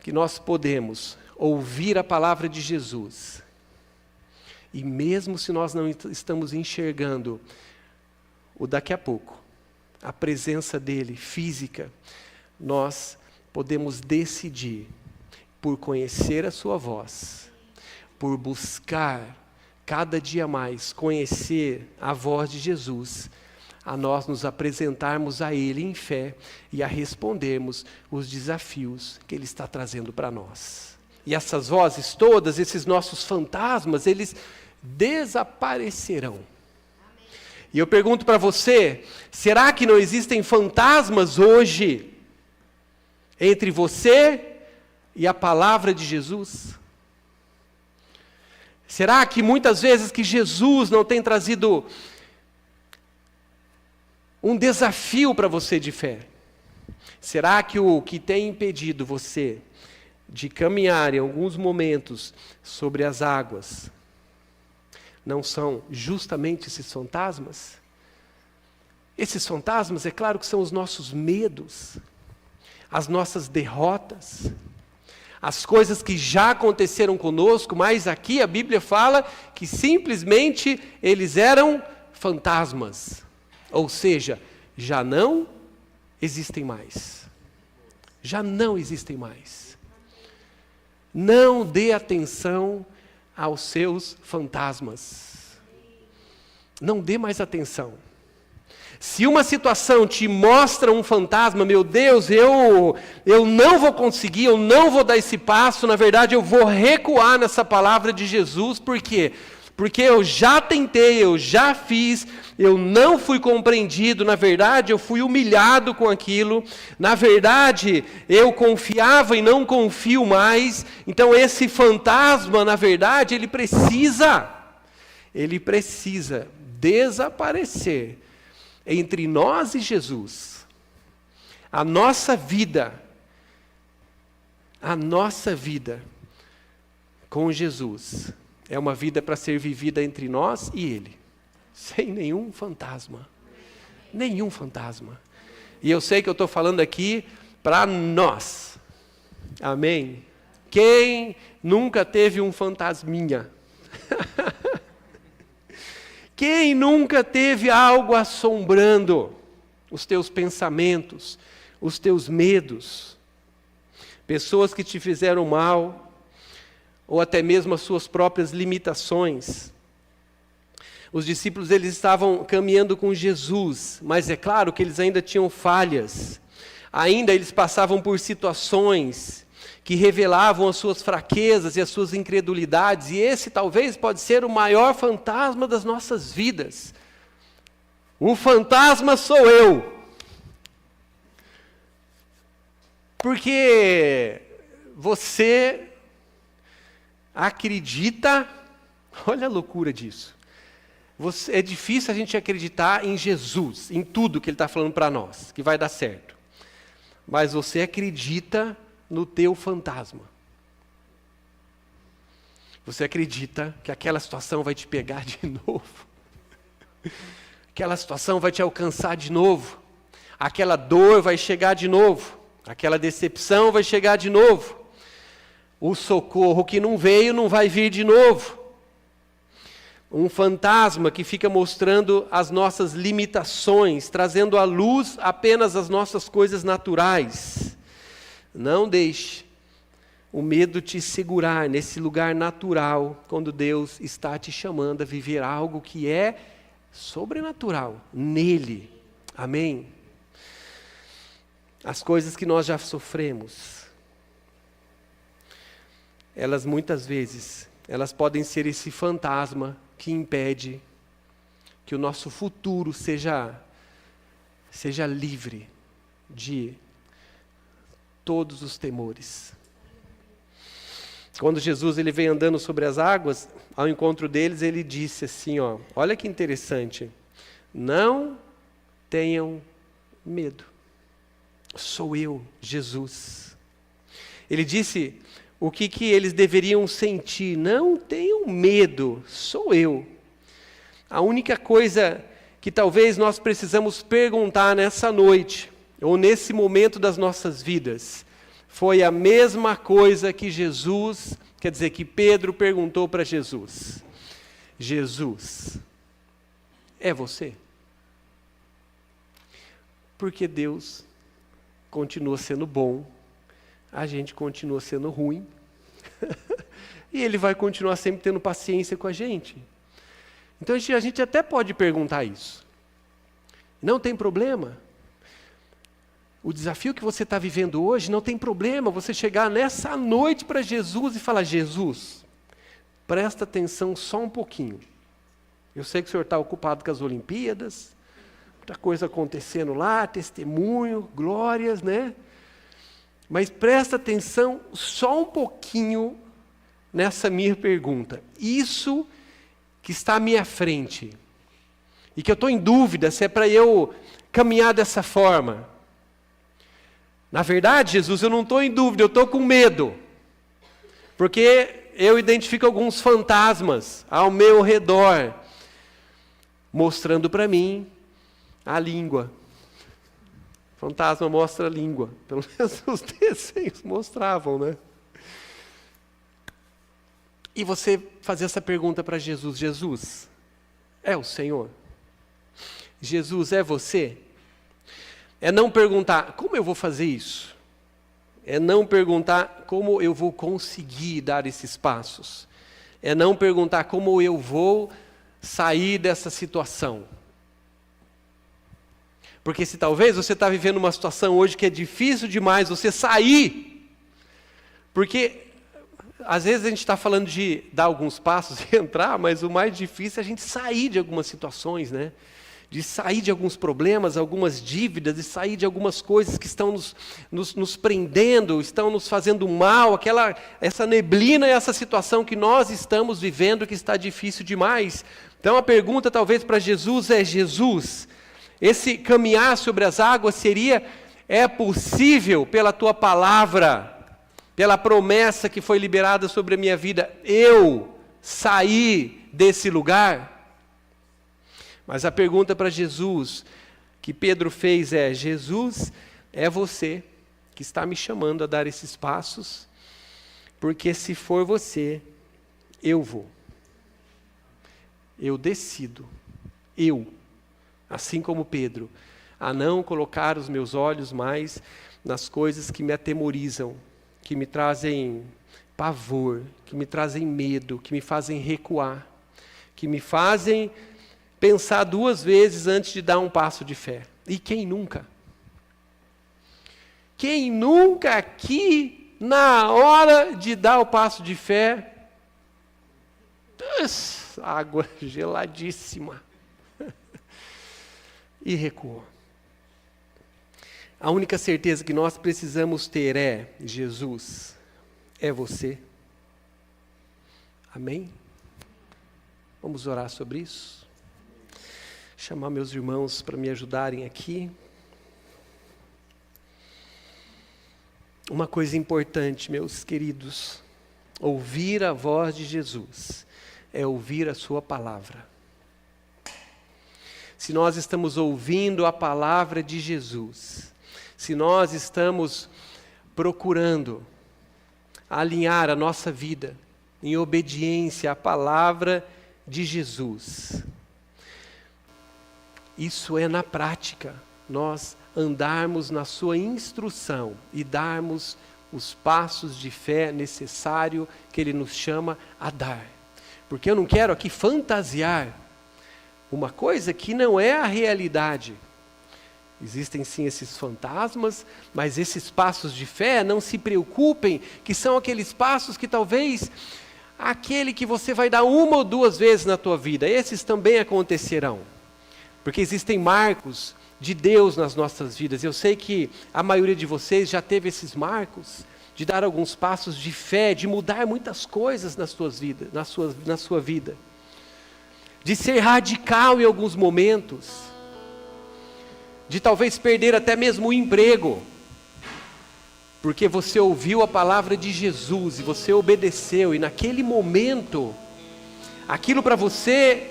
que nós podemos ouvir a palavra de Jesus. E mesmo se nós não estamos enxergando o daqui a pouco, a presença dele física, nós podemos decidir por conhecer a sua voz, por buscar cada dia mais conhecer a voz de Jesus, a nós nos apresentarmos a Ele em fé e a respondermos os desafios que Ele está trazendo para nós. E essas vozes todas, esses nossos fantasmas, eles desaparecerão. E eu pergunto para você, será que não existem fantasmas hoje entre você e a palavra de Jesus? Será que muitas vezes que Jesus não tem trazido um desafio para você de fé? Será que o que tem impedido você de caminhar em alguns momentos sobre as águas não são justamente esses fantasmas? Esses fantasmas, é claro que são os nossos medos, as nossas derrotas, as coisas que já aconteceram conosco, mas aqui a Bíblia fala que simplesmente eles eram fantasmas. Ou seja, já não existem mais. Já não existem mais. Não dê atenção aos seus fantasmas. Não dê mais atenção. Se uma situação te mostra um fantasma, meu Deus, eu não vou conseguir, eu não vou dar esse passo, na verdade eu vou recuar nessa palavra de Jesus, por quê? Porque eu já tentei, eu já fiz, eu não fui compreendido, na verdade eu fui humilhado com aquilo, na verdade eu confiava e não confio mais, então esse fantasma, na verdade, ele precisa desaparecer entre nós e Jesus. A nossa vida com Jesus é uma vida para ser vivida entre nós e Ele, sem nenhum fantasma. Nenhum fantasma. E eu sei que eu estou falando aqui para nós. Amém? Quem nunca teve um fantasminha? Quem nunca teve algo assombrando os teus pensamentos, os teus medos? Pessoas que te fizeram mal, ou até mesmo as suas próprias limitações. Os discípulos, eles estavam caminhando com Jesus, mas é claro que eles ainda tinham falhas. Ainda eles passavam por situações que revelavam as suas fraquezas e as suas incredulidades, e esse talvez pode ser o maior fantasma das nossas vidas. O fantasma sou eu. Porque você acredita, olha a loucura disso. É difícil a gente acreditar em Jesus, em tudo que Ele está falando para nós, que vai dar certo. Mas você acredita no teu fantasma. Você acredita que aquela situação vai te pegar de novo. Aquela situação vai te alcançar de novo. Aquela dor vai chegar de novo. Aquela decepção vai chegar de novo. O socorro que não veio não vai vir de novo. Um fantasma que fica mostrando as nossas limitações, trazendo à luz apenas as nossas coisas naturais. Não deixe o medo te segurar nesse lugar natural, quando Deus está te chamando a viver algo que é sobrenatural nele. Amém? As coisas que nós já sofremos, elas muitas vezes, elas podem ser esse fantasma que impede que o nosso futuro seja livre de todos os temores. Quando Jesus ele veio andando sobre as águas, ao encontro deles, ele disse assim, olha que interessante, não tenham medo, sou eu, Jesus. Ele disse o que eles deveriam sentir, não tenham medo, sou eu. A única coisa que talvez nós precisamos perguntar nessa noite, ou nesse momento das nossas vidas, foi a mesma coisa que que Pedro perguntou para Jesus. Jesus, é você? Porque Deus continua sendo bom, a gente continua sendo ruim, e Ele vai continuar sempre tendo paciência com a gente. Então a gente até pode perguntar isso. Não tem problema. O desafio que você está vivendo hoje, não tem problema você chegar nessa noite para Jesus e falar, Jesus, presta atenção só um pouquinho. Eu sei que o senhor está ocupado com as Olimpíadas, muita coisa acontecendo lá, testemunho, glórias, né? Mas presta atenção só um pouquinho nessa minha pergunta. Isso que está à minha frente, e que eu estou em dúvida se é para eu caminhar dessa forma. Na verdade, Jesus, eu não estou em dúvida, eu estou com medo. Porque eu identifico alguns fantasmas ao meu redor, mostrando para mim a língua. O fantasma mostra a língua. Pelo menos os desenhos mostravam, né? E você fazer essa pergunta para Jesus, Jesus, é o Senhor? Jesus, é você? É não perguntar, como eu vou fazer isso? É não perguntar como eu vou conseguir dar esses passos. É não perguntar como eu vou sair dessa situação. Porque se talvez você está vivendo uma situação hoje que é difícil demais você sair, porque às vezes a gente está falando de dar alguns passos e entrar, mas o mais difícil é a gente sair de algumas situações, né? De sair de alguns problemas, algumas dívidas, de sair de algumas coisas que estão nos prendendo, estão nos fazendo mal, essa neblina e essa situação que nós estamos vivendo que está difícil demais. Então a pergunta talvez para Jesus é, Jesus, esse caminhar sobre as águas é possível pela tua palavra, pela promessa que foi liberada sobre a minha vida, eu sair desse lugar? Mas a pergunta para Jesus que Pedro fez é, Jesus, é você que está me chamando a dar esses passos, porque se for você, eu vou. Eu decido, assim como Pedro, a não colocar os meus olhos mais nas coisas que me atemorizam, que me trazem pavor, que me trazem medo, que me fazem recuar, que me fazem pensar duas vezes antes de dar um passo de fé. E quem nunca? Quem nunca aqui, na hora de dar o passo de fé, água geladíssima, e recuou. A única certeza que nós precisamos ter é, Jesus, é você. Amém? Vamos orar sobre isso? Chamar meus irmãos para me ajudarem aqui. Uma coisa importante, meus queridos, ouvir a voz de Jesus é ouvir a sua palavra. Se nós estamos ouvindo a palavra de Jesus, se nós estamos procurando alinhar a nossa vida em obediência à palavra de Jesus. Isso é na prática, nós andarmos na sua instrução e darmos os passos de fé necessários que Ele nos chama a dar. Porque eu não quero aqui fantasiar uma coisa que não é a realidade. Existem sim esses fantasmas, mas esses passos de fé, não se preocupem, que são aqueles passos que talvez aquele que você vai dar 1 ou 2 vezes na tua vida, esses também acontecerão. Porque existem marcos de Deus nas nossas vidas. Eu sei que a maioria de vocês já teve esses marcos de dar alguns passos de fé, de mudar muitas coisas nas suas vidas, na sua vida. De ser radical em alguns momentos. De talvez perder até mesmo o emprego. Porque você ouviu a palavra de Jesus e você obedeceu. E naquele momento, aquilo para você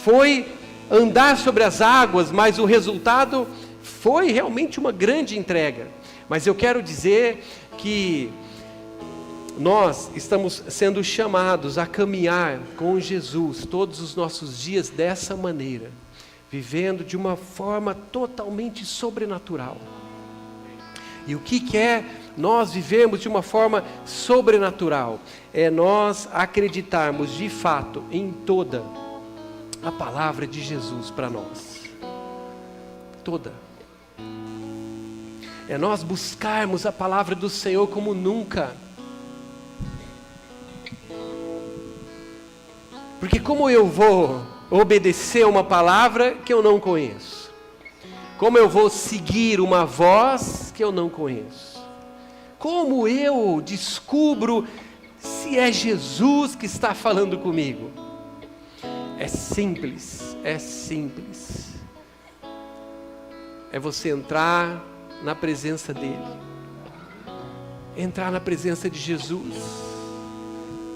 foi andar sobre as águas, mas o resultado foi realmente uma grande entrega. Mas eu quero dizer que nós estamos sendo chamados a caminhar com Jesus todos os nossos dias dessa maneira, vivendo de uma forma totalmente sobrenatural. E o que é nós vivemos de uma forma sobrenatural? É nós acreditarmos de fato em toda a palavra de Jesus para nós. Toda. É nós buscarmos a palavra do Senhor como nunca. Porque como eu vou obedecer uma palavra que eu não conheço? Como eu vou seguir uma voz que eu não conheço? Como eu descubro se é Jesus que está falando comigo? É simples, é simples. É você entrar na presença dEle. Entrar na presença de Jesus.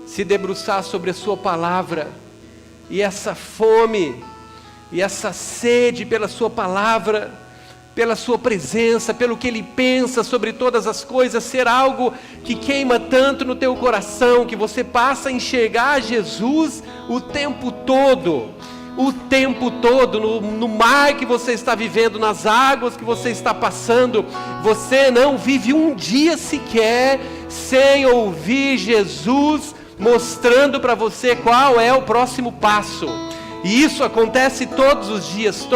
Se debruçar sobre a sua palavra. E essa fome, e essa sede pela sua palavra, pela sua presença, pelo que Ele pensa sobre todas as coisas, ser algo que queima tanto no teu coração, que você passa a enxergar Jesus o tempo todo, no mar que você está vivendo, nas águas que você está passando. Você não vive um dia sequer sem ouvir Jesus mostrando para você qual é o próximo passo. E isso acontece todos os dias,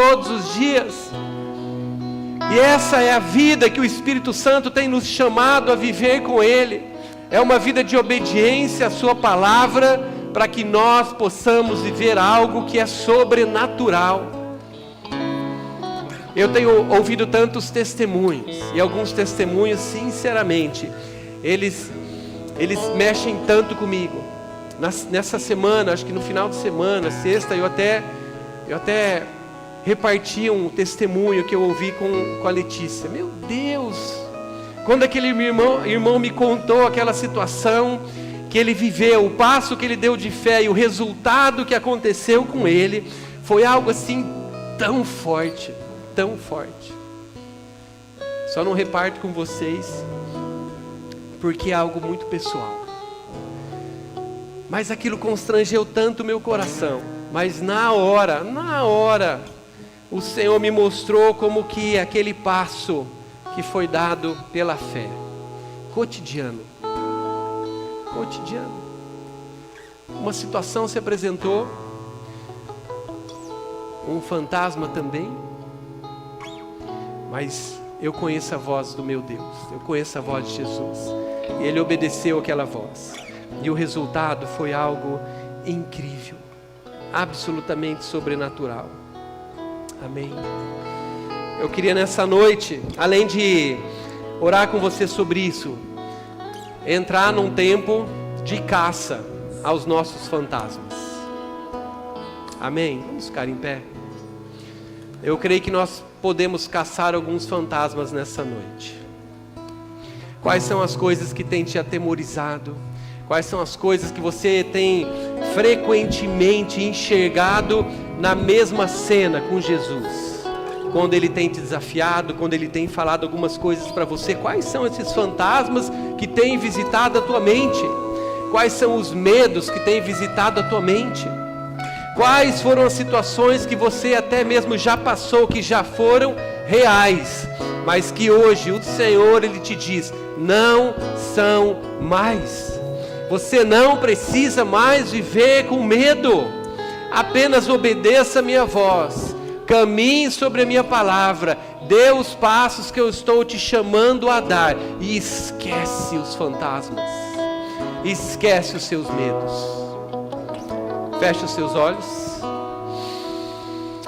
E essa é a vida que o Espírito Santo tem nos chamado a viver com Ele. É uma vida de obediência à sua palavra, para que nós possamos viver algo que é sobrenatural. Eu tenho ouvido tantos testemunhos, e alguns testemunhos, sinceramente, eles mexem tanto comigo. Nessa semana, acho que no final de semana, sexta, eu até reparti um testemunho que eu ouvi com a Letícia. Meu Deus! Quando aquele irmão me contou aquela situação que ele viveu, o passo que ele deu de fé e o resultado que aconteceu com ele, foi algo assim tão forte, tão forte. Só não reparto com vocês, porque é algo muito pessoal. Mas aquilo constrangeu tanto o meu coração. Mas na hora, o Senhor me mostrou como que aquele passo que foi dado pela fé, cotidiano. Uma situação se apresentou, um fantasma também, mas eu conheço a voz do meu Deus, eu conheço a voz de Jesus, e Ele obedeceu aquela voz, e o resultado foi algo incrível, absolutamente sobrenatural. Amém. Eu queria nessa noite, além de orar com você sobre isso, entrar num tempo de caça aos nossos fantasmas. Amém? Vamos ficar em pé. Eu creio que nós podemos caçar alguns fantasmas nessa noite. Quais são as coisas que têm te atemorizado? Quais são as coisas que você tem frequentemente enxergado na mesma cena com Jesus? Quando Ele tem te desafiado, quando Ele tem falado algumas coisas para você, quais são esses fantasmas que têm visitado a tua mente? Quais são os medos que têm visitado a tua mente? Quais foram as situações que você até mesmo já passou, que já foram reais, mas que hoje o Senhor, Ele te diz, não são mais. Você não precisa mais viver com medo. Apenas obedeça a minha voz, caminhe sobre a minha palavra, dê os passos que eu estou te chamando a dar e esquece os fantasmas, esquece os seus medos. Feche os seus olhos.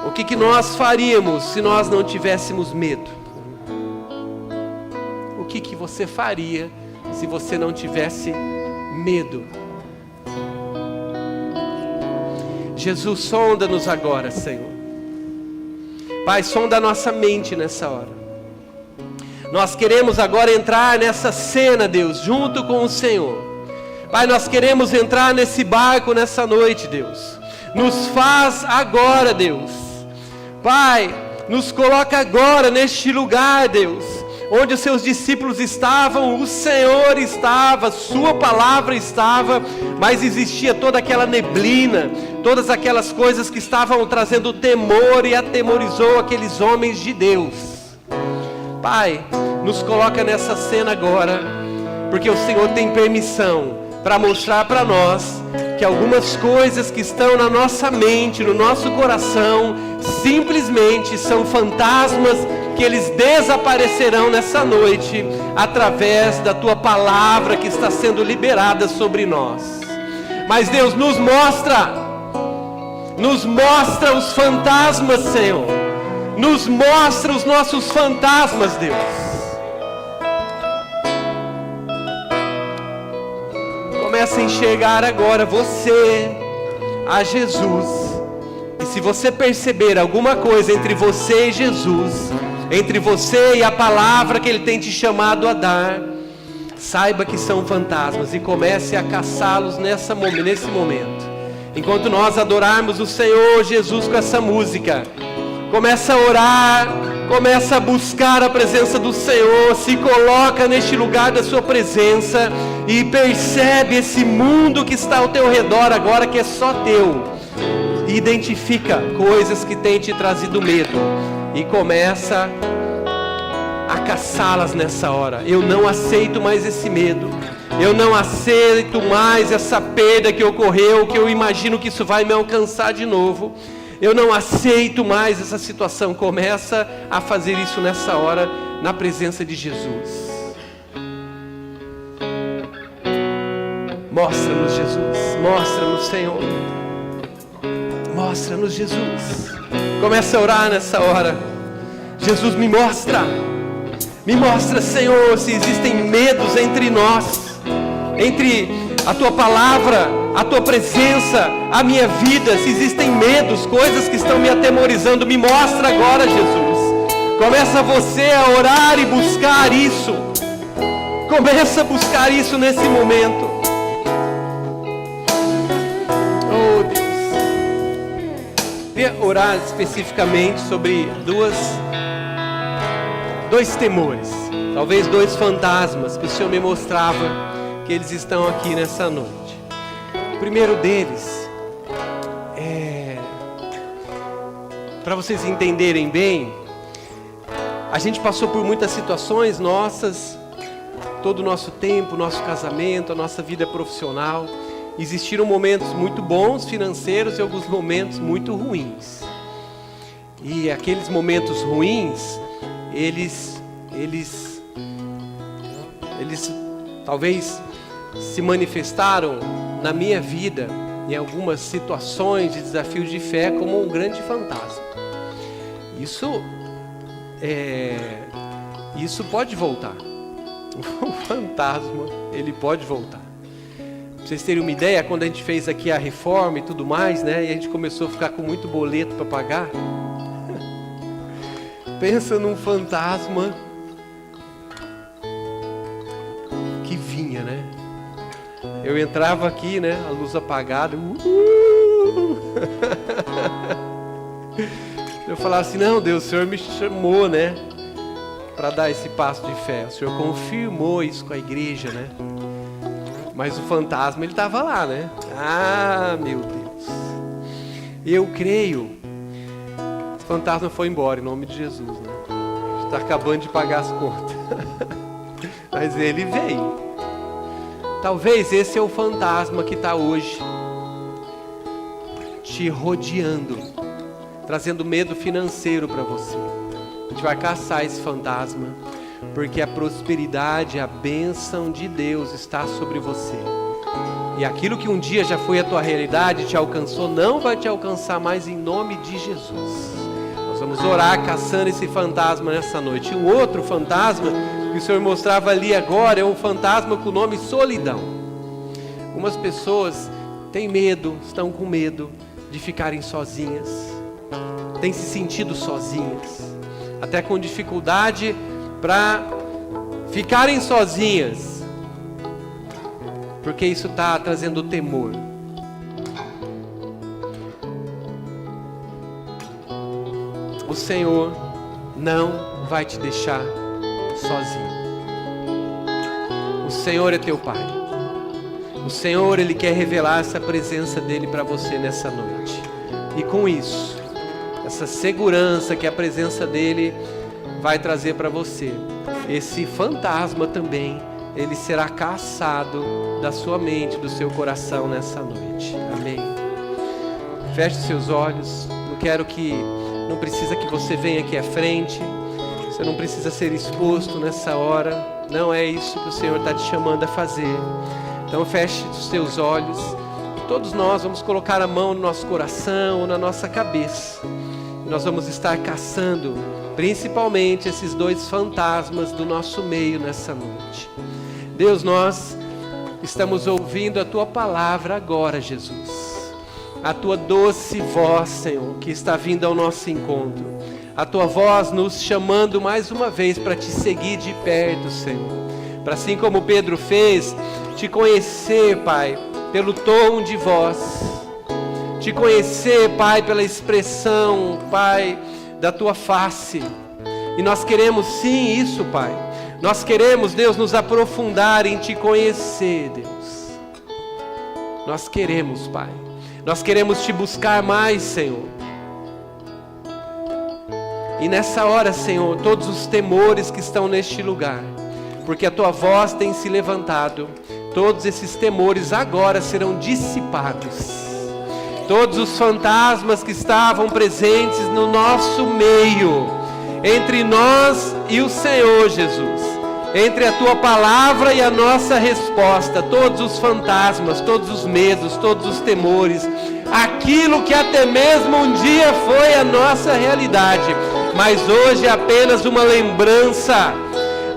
O que nós faríamos se nós não tivéssemos medo? O que você faria se você não tivesse medo? Jesus, sonda-nos agora, Senhor. Pai, sonda a nossa mente nessa hora. Nós queremos agora entrar nessa cena, Deus, junto com o Senhor. Pai, nós queremos entrar nesse barco nessa noite, Deus. Nos faz agora, Deus. Pai, nos coloca agora neste lugar, Deus, onde os seus discípulos estavam, o Senhor estava, sua palavra estava, mas existia toda aquela neblina, todas aquelas coisas que estavam trazendo temor e atemorizou aqueles homens de Deus. Pai, nos coloca nessa cena agora, porque o Senhor tem permissão para mostrar para nós que algumas coisas que estão na nossa mente, no nosso coração, simplesmente são fantasmas que eles desaparecerão nessa noite através da Tua palavra que está sendo liberada sobre nós. Mas Deus, nos mostra os fantasmas, Senhor, nos mostra os nossos fantasmas, Deus. Começa a enxergar agora você, a Jesus. E se você perceber alguma coisa entre você e Jesus, entre você e a palavra que Ele tem te chamado a dar, saiba que são fantasmas e comece a caçá-los nesse momento. Enquanto nós adorarmos o Senhor Jesus com essa música, começa a orar, começa a buscar a presença do Senhor, se coloca neste lugar da sua presença e percebe esse mundo que está ao teu redor agora, que é só teu. E identifica coisas que têm te trazido medo e começa a caçá-las nessa hora. Eu não aceito mais esse medo, eu não aceito mais essa perda que ocorreu, que eu imagino que isso vai me alcançar de novo. Eu não aceito mais essa situação. Começa a fazer isso nessa hora, na presença de Jesus. Mostra-nos, Jesus. Mostra-nos, Senhor. Mostra-nos, Jesus. Começa a orar nessa hora. Jesus, me mostra. Me mostra, Senhor, se existem medos entre nós, entre a Tua palavra, a Tua presença, a minha vida, se existem medos, coisas que estão me atemorizando. Me mostra agora, Jesus. Começa você a orar e buscar isso. Começa a buscar isso nesse momento. Oh, Deus. Queria orar especificamente sobre dois temores, talvez dois fantasmas que o Senhor me mostrava que eles estão aqui nessa noite. O primeiro deles para vocês entenderem bem, a gente passou por muitas situações nossas, todo o nosso tempo, nosso casamento, a nossa vida profissional. Existiram momentos muito bons financeiros e alguns momentos muito ruins. E aqueles momentos ruins, eles talvez se manifestaram na minha vida em algumas situações de desafio de fé como um grande fantasma. Isso pode voltar. O fantasma, ele pode voltar. Pra vocês terem uma ideia, quando a gente fez aqui a reforma e tudo mais, né? E a gente começou a ficar com muito boleto para pagar. Pensa num fantasma que vinha, né? Eu entrava aqui, né? A luz apagada. Eu falava assim, não, Deus, o Senhor me chamou, né? Para dar esse passo de fé. O Senhor confirmou isso com a igreja, né? Mas o fantasma, ele estava lá, né? Ah, meu Deus. Eu creio. O fantasma foi embora, em nome de Jesus, né? Está acabando de pagar as contas. Mas ele veio. Talvez esse é o fantasma que está hoje te rodeando, trazendo medo financeiro para você. A gente vai caçar esse fantasma, porque a prosperidade, a bênção de Deus está sobre você. E aquilo que um dia já foi a tua realidade, te alcançou, não vai te alcançar mais em nome de Jesus. Nós vamos orar caçando esse fantasma nessa noite. E um outro fantasma que o Senhor mostrava ali agora é um fantasma com o nome solidão. Algumas pessoas têm medo, estão com medo de ficarem sozinhas, têm se sentido sozinhas, até com dificuldade para ficarem sozinhas, porque isso está trazendo temor. O Senhor não vai te deixar sozinho. O Senhor é teu Pai. O Senhor, Ele quer revelar essa presença dEle para você nessa noite. E com isso, essa segurança que a presença dEle vai trazer para você, esse fantasma também, ele será caçado da sua mente, do seu coração nessa noite. Amém? Feche seus olhos. Não precisa que você venha aqui à frente. Você não precisa ser exposto nessa hora. Não é isso que o Senhor está te chamando a fazer. Então feche os seus olhos. Todos nós vamos colocar a mão no nosso coração ou na nossa cabeça. E nós vamos estar caçando principalmente esses dois fantasmas do nosso meio nessa noite. Deus, nós estamos ouvindo a Tua palavra agora, Jesus. A Tua doce voz, Senhor, que está vindo ao nosso encontro. A Tua voz nos chamando mais uma vez para Te seguir de perto, Senhor. Para assim como Pedro fez, Te conhecer, Pai, pelo tom de voz. Te conhecer, Pai, pela expressão, Pai, da Tua face. E nós queremos sim isso, Pai. Nós queremos, Deus, nos aprofundar em Te conhecer, Deus. Nós queremos, Pai. Nós queremos Te buscar mais, Senhor. E nessa hora, Senhor, todos os temores que estão neste lugar, porque a Tua voz tem se levantado, todos esses temores agora serão dissipados. Todos os fantasmas que estavam presentes no nosso meio, entre nós e o Senhor Jesus, entre a Tua palavra e a nossa resposta, todos os fantasmas, todos os medos, todos os temores, aquilo que até mesmo um dia foi a nossa realidade, mas hoje é apenas uma lembrança.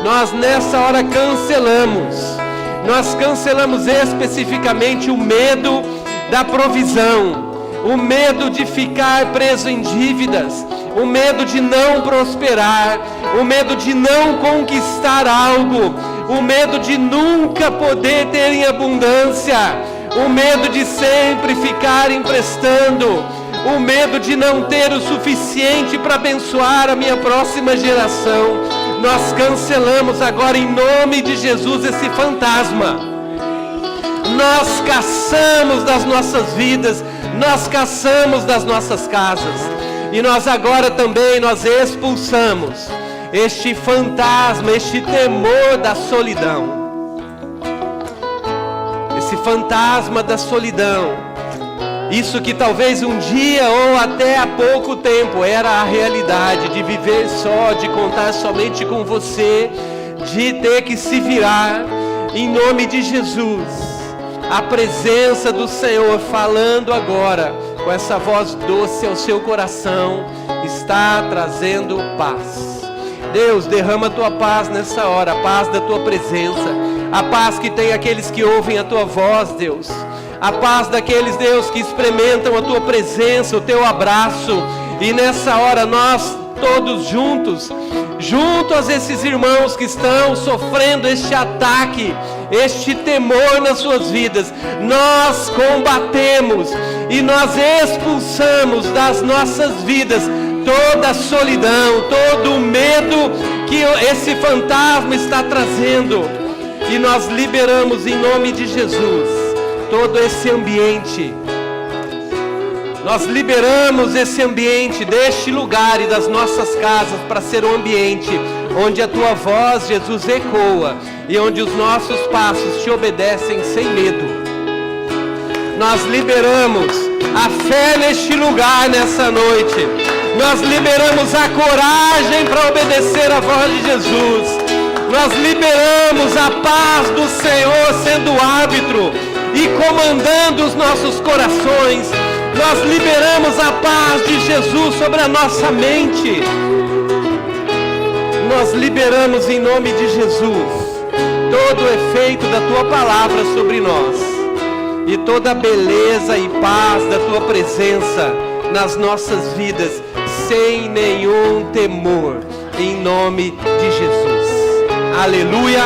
Nós nessa hora cancelamos especificamente o medo da provisão, o medo de ficar preso em dívidas, o medo de não prosperar, o medo de não conquistar algo, o medo de nunca poder ter em abundância, o medo de sempre ficar emprestando, o medo de não ter o suficiente para abençoar a minha próxima geração. Nós cancelamos agora em nome de Jesus esse fantasma. Nós caçamos das nossas vidas, nós caçamos das nossas casas. E nós agora também expulsamos este fantasma, este temor da solidão. Esse fantasma da solidão. Isso que talvez um dia ou até há pouco tempo era a realidade, de viver só, de contar somente com você, de ter que se virar. Em nome de Jesus, a presença do Senhor falando agora, com essa voz doce ao seu coração, está trazendo paz. Deus, derrama a Tua paz nessa hora, a paz da Tua presença, a paz que tem aqueles que ouvem a Tua voz, Deus, a paz daqueles, Deus, que experimentam a Tua presença, o Teu abraço. E nessa hora nós todos juntos, junto a esses irmãos que estão sofrendo este ataque, este temor nas suas vidas, nós combatemos e nós expulsamos das nossas vidas toda a solidão, todo o medo que esse fantasma está trazendo, e nós liberamos em nome de Jesus todo esse ambiente Nós liberamos esse ambiente deste lugar e das nossas casas para ser um ambiente onde a tua voz, Jesus, ecoa e onde os nossos passos te obedecem sem medo. Nós liberamos a fé neste lugar nessa noite. Nós liberamos a coragem para obedecer a voz de Jesus. Nós liberamos a paz do Senhor sendo árbitro e comandando os nossos corações. Nós liberamos a paz de Jesus sobre a nossa mente. Nós liberamos em nome de Jesus todo o efeito da tua palavra sobre nós e toda a beleza e paz da tua presença nas nossas vidas, sem nenhum temor, em nome de Jesus. Aleluia,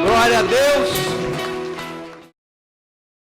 glória a Deus.